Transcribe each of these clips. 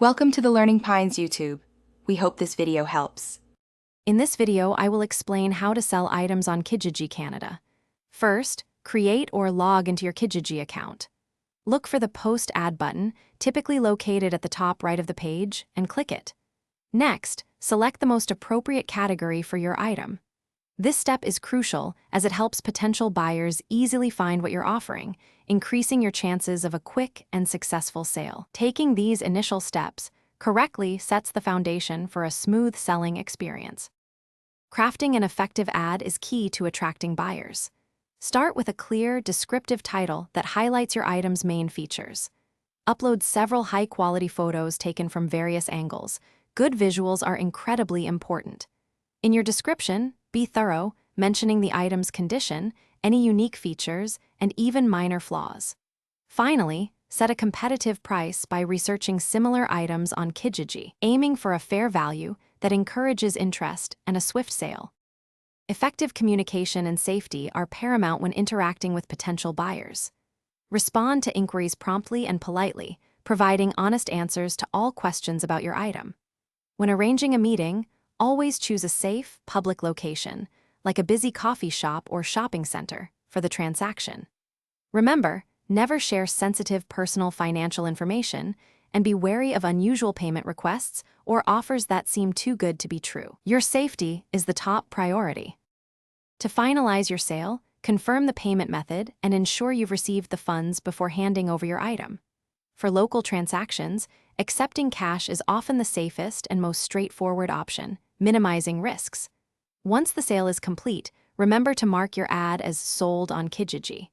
Welcome to the Learning Pines YouTube. We hope this video helps. In this video, I will explain how to sell items on Kijiji Canada. First, create or log into your Kijiji account. Look for the Post Ad button, typically located at the top right of the page, and click it. Next, select the most appropriate category for your item. This step is crucial as it helps potential buyers easily find what you're offering, increasing your chances of a quick and successful sale. Taking these initial steps correctly sets the foundation for a smooth selling experience. Crafting an effective ad is key to attracting buyers. Start with a clear, descriptive title that highlights your item's main features. Upload several high-quality photos taken from various angles. Good visuals are incredibly important. In your description, be thorough, mentioning the item's condition, any unique features, and even minor flaws. Finally, set a competitive price by researching similar items on Kijiji, aiming for a fair value that encourages interest and a swift sale. Effective communication and safety are paramount when interacting with potential buyers. Respond to inquiries promptly and politely, providing honest answers to all questions about your item. When arranging a meeting, always choose a safe, public location, like a busy coffee shop or shopping center, for the transaction. Remember, never share sensitive personal financial information, and be wary of unusual payment requests or offers that seem too good to be true. Your safety is the top priority. To finalize your sale, confirm the payment method and ensure you've received the funds before handing over your item. For local transactions, accepting cash is often the safest and most straightforward option, minimizing risks. Once the sale is complete, remember to mark your ad as sold on Kijiji.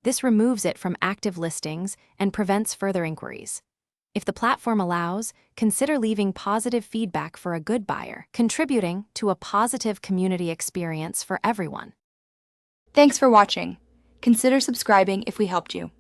This removes it from active listings and prevents further inquiries. If the platform allows, consider leaving positive feedback for a good buyer, contributing to a positive community experience for everyone. Thanks for watching. Consider subscribing if we helped you.